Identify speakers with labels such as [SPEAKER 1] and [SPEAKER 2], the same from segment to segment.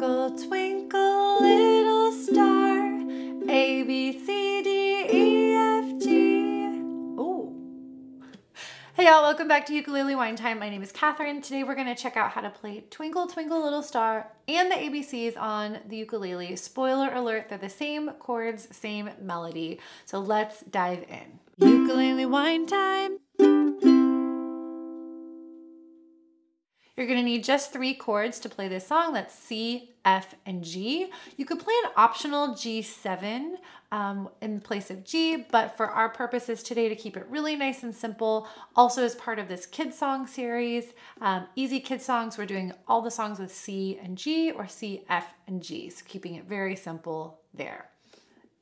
[SPEAKER 1] Twinkle, twinkle, little star, A, B, C, D, E, F, G. Ooh. Hey y'all, welcome back to Ukulele Wine Time. My name is Catherine. Today we're going to check out how to play Twinkle, Twinkle, Little Star and the ABCs on the ukulele. Spoiler alert, they're the same chords, same melody. So let's dive in. Ukulele Wine Time. You're going to need just 3 chords to play this song. That's C, F, and G. You could play an optional G7 in place of G, but for our purposes today, to keep it really nice and simple, also as part of this kid song series, easy kid songs, we're doing all the songs with C and G or C, F, and G. So keeping it very simple there.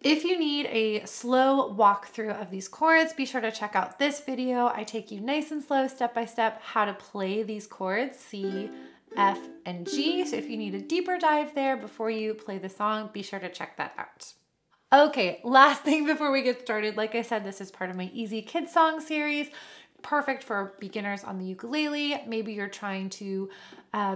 [SPEAKER 1] If you need a slow walkthrough of these chords, be sure to check out this video. I take you nice and slow, step by step, how to play these chords, C, F, and G. So if you need a deeper dive there before you play the song, be sure to check that out. Okay, last thing before we get started, like I said, this is part of my Easy Kids Song series. Perfect for beginners on the ukulele. Maybe you're trying to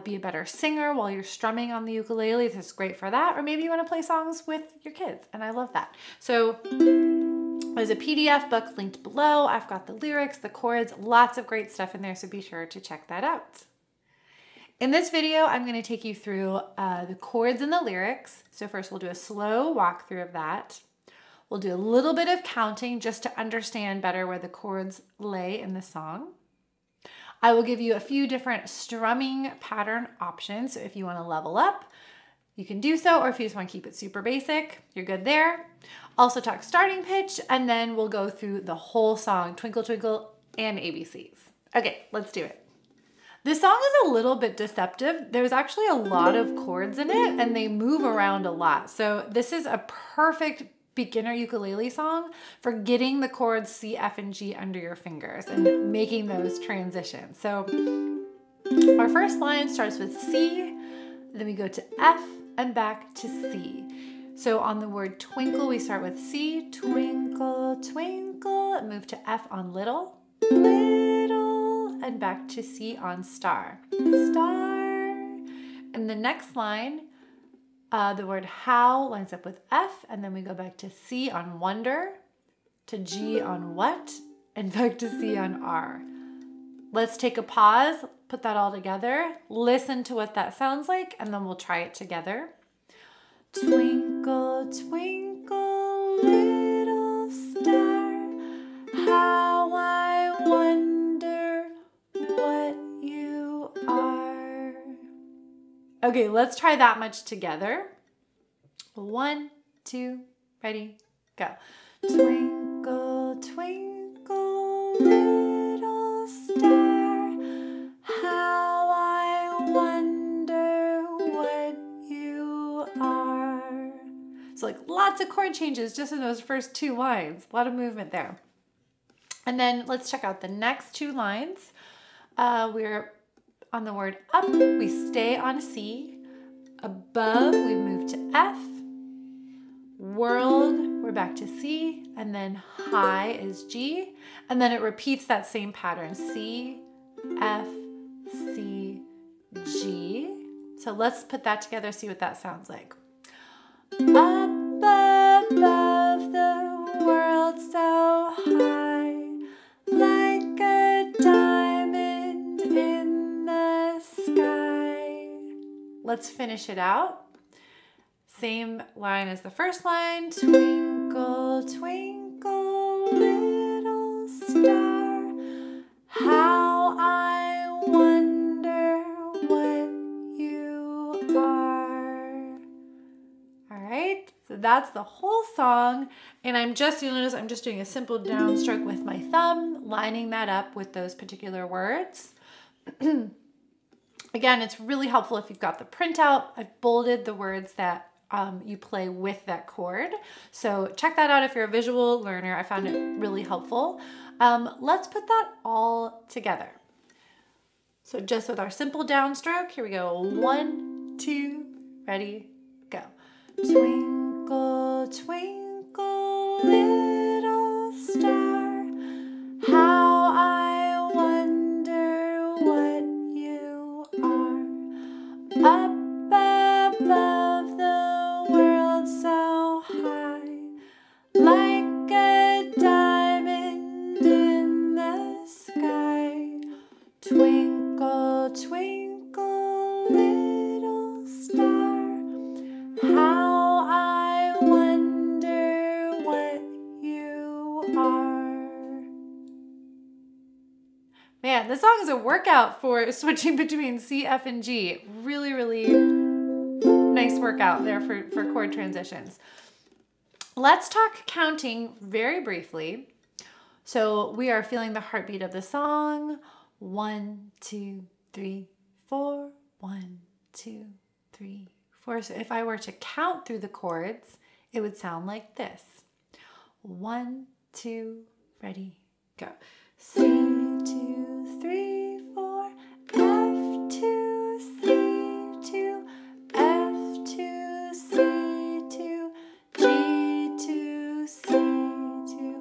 [SPEAKER 1] be a better singer while you're strumming on the ukulele. This is great for that. Or maybe you want to play songs with your kids, and I love that. So there's a PDF book linked below. I've got the lyrics, the chords, lots of great stuff in there, so be sure to check that out. In this video, I'm going to take you through the chords and the lyrics. So first we'll do a slow walkthrough of that. We'll do a little bit of counting just to understand better where the chords lay in the song. I will give you a few different strumming pattern options. So if you want to level up, you can do so, or if you just want to keep it super basic, you're good there. Also talk starting pitch, and then we'll go through the whole song, Twinkle Twinkle and ABCs. Okay, let's do it. This song is a little bit deceptive. There's actually a lot of chords in it, and they move around a lot. So this is a perfect beginner ukulele song for getting the chords C, F, and G under your fingers and making those transitions. So our first line starts with C, then we go to F and back to C. So on the word twinkle, we start with C, twinkle, twinkle, and move to F on little, little, and back to C on star, star. And the next line, the word how lines up with F, and then we go back to C on wonder, to G on what, and back to C on R. Let's take a pause, put that all together, listen to what that sounds like, and then we'll try it together. Twinkle, twinkle, little star, how I wonder what you are. Okay, let's try that much together. 1, 2, ready, go. Twinkle, twinkle, little star, how I wonder what you are. So like lots of chord changes just in those first 2 lines. A lot of movement there. And then let's check out the next 2 lines. We're on the word up, we stay on C. Above, we move to F. World, we're back to C. And then high is G. And then it repeats that same pattern. C, F, C, G. So let's put that together, see what that sounds like. Up above the world so high, like a diamond in the sky. Let's finish it out. Same line as the first line. Twinkle, twinkle, little star, how I wonder what you are. All right, so that's the whole song. And you'll notice I'm just doing a simple downstroke with my thumb, lining that up with those particular words. Again, it's really helpful if you've got the printout. I've bolded the words that you play with that chord. So check that out if you're a visual learner. I found it really helpful. Let's put that all together. So just with our simple downstroke, here we go. 1, 2, ready, go. Twinkle, twinkle, little star, how I wonder what you are. Up above was a workout for switching between C, F, and G. Really, really nice workout there for chord transitions. Let's talk counting very briefly. So we are feeling the heartbeat of the song. 1, 2, 3, 4. 1, 2, 3, 4. So if I were to count through the chords, it would sound like this. 1, 2, ready, go. C, 2, 3, 4, F2, C2, F2, C2, G2, C2,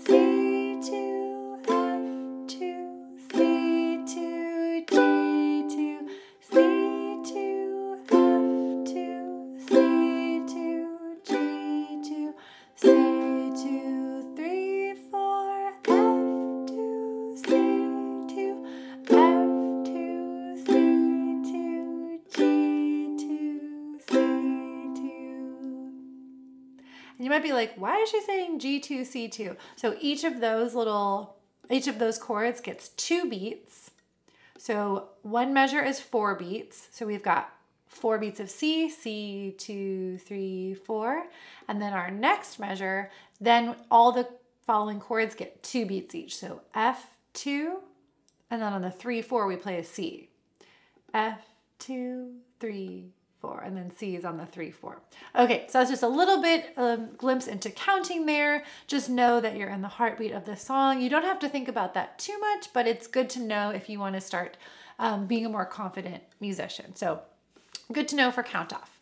[SPEAKER 1] C2, F2, C2, G2, C2, F2, C2, G2, C2, 3, 4, F2, C2, F2, C2, G2, C2. And you might be like, why is she saying G2, C2? So each of those chords gets 2 beats. So one measure is 4 beats. So we've got 4 beats of C, C, 2, 3, 4. And then our next measure, then all the following chords get 2 beats each. So F2, and then on the 3, 4, we play a C. F2, 3, 4, and then C is on the 3, 4. Okay, so that's just a little bit glimpse into counting there. Just know that you're in the heartbeat of the song. You don't have to think about that too much, but it's good to know if you want to start being a more confident musician. So good to know for count off.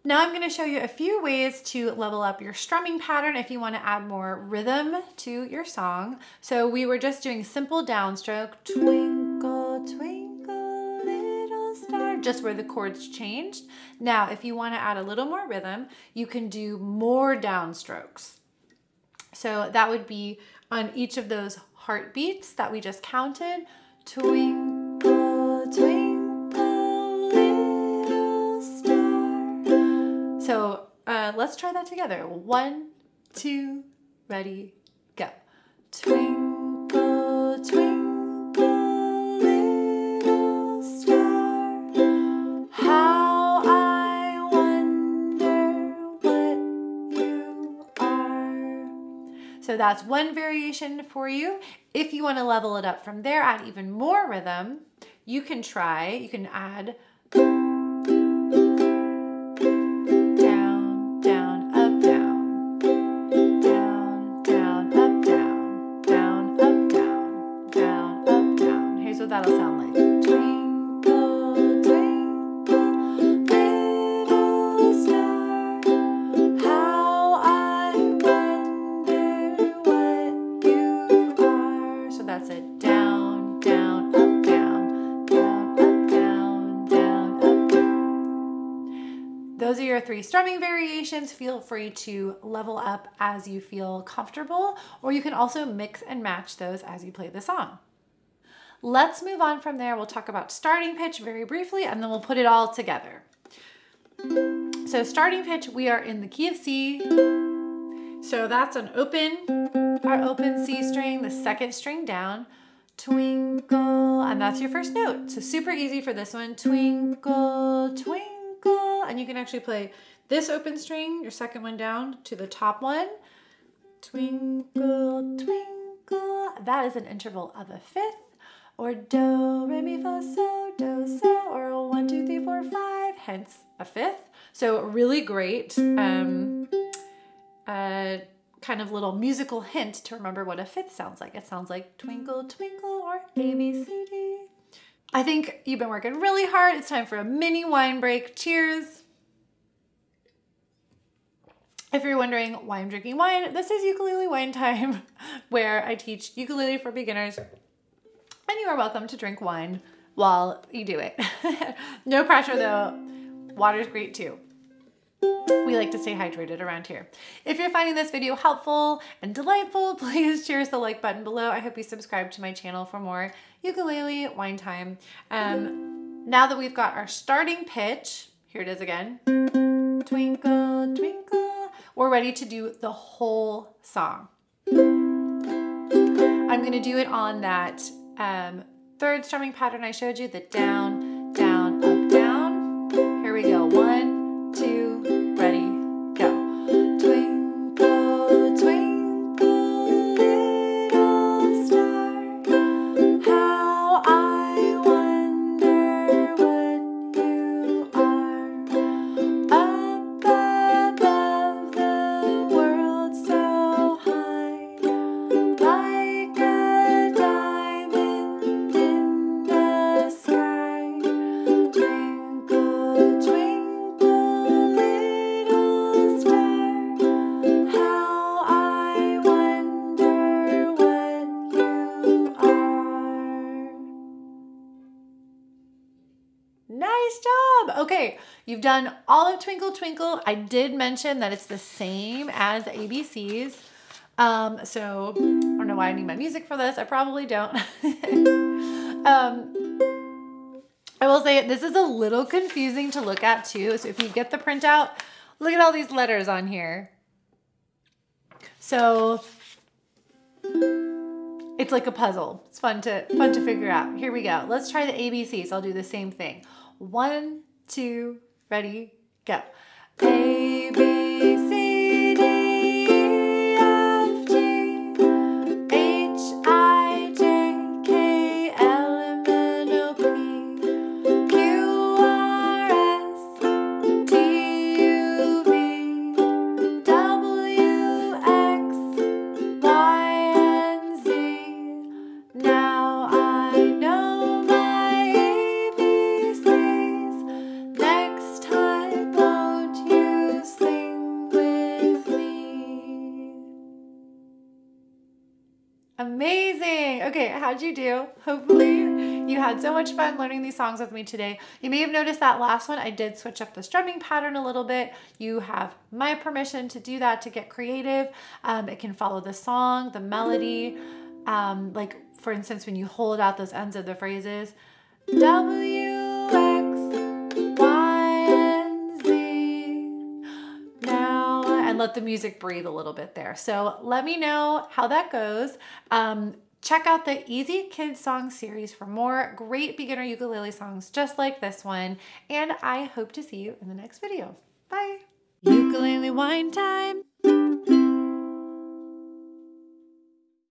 [SPEAKER 1] Now I'm going to show you a few ways to level up your strumming pattern if you want to add more rhythm to your song. So we were just doing simple downstroke, twinkle, twinkle, little star, just where the chords changed. Now, if you want to add a little more rhythm, you can do more downstrokes. So that would be on each of those heartbeats that we just counted. Twinkle, twinkle, little star. So let's try that together. 1, 2, ready, go. Twinkle, twinkle, little star, how I wonder what you are. So that's one variation for you. If you want to level it up from there, add even more rhythm, you can add that'll sound like twinkle, twinkle, little star, how I wonder what you are. So that's it. Down, down, up, down, down, up, down, down, up, down. Those are your 3 strumming variations. Feel free to level up as you feel comfortable, or you can also mix and match those as you play the song. Let's move on from there. We'll talk about starting pitch very briefly, and then we'll put it all together. So starting pitch, we are in the key of C. So that's our open C string, the 2nd string down, twinkle, and that's your first note. So super easy for this one, twinkle, twinkle, and you can actually play this open string, your 2nd one down to the top one, twinkle, twinkle. That is an interval of a 5th. Or do, re, mi, fa, so, do, so, or 1, 2, 3, 4, 5, hence a 5th. So really great kind of little musical hint to remember what a 5th sounds like. It sounds like twinkle, twinkle, or A, B, C, D. I think you've been working really hard. It's time for a mini wine break. Cheers. If you're wondering why I'm drinking wine, this is Ukulele Wine Time, where I teach ukulele for beginners. And you are welcome to drink wine while you do it. No pressure though. Water's great too. We like to stay hydrated around here. If you're finding this video helpful and delightful, please cheers the like button below. I hope you subscribe to my channel for more ukulele wine time. Now that we've got our starting pitch, here it is again. Twinkle, twinkle. We're ready to do the whole song. I'm going to do it on that third strumming pattern I showed you, the down, down, up, down. Here we go. 1, 2, ready, go. Twinkle, twinkle, little star, how I wonder what you are. Up above the world so high, like a diamond in the sky. Twinkle, twinkle, little star, how I wonder what you are. Nice job. Okay, you've done all of Twinkle Twinkle. I did mention that it's the same as the ABCs. So I don't know why I need my music for this. I probably don't. I will say this is a little confusing to look at too. So if you get the printout, look at all these letters on here. So it's like a puzzle. It's fun to figure out. Here we go. Let's try the ABCs. I'll do the same thing. 1, 2, ready, go. A, B, C, D, E, F, G, H, I, J, K, L, M, N, O, P, Q, R, S, T, U, V, W, X, Y, and Z. Now I know my ABCs. Next time, won't you sing with me? Amazing. Okay, how'd you do? Hopefully you had so much fun learning these songs with me today. You may have noticed that last one, I did switch up the strumming pattern a little bit. You have my permission to do that, to get creative. It can follow the song, the melody. Like for instance, when you hold out those ends of the phrases, W, X, Y, and Z. Now, and let the music breathe a little bit there. So let me know how that goes. Check out the Easy Kids Song series for more great beginner ukulele songs just like this one. And I hope to see you in the next video. Bye. Ukulele wine time.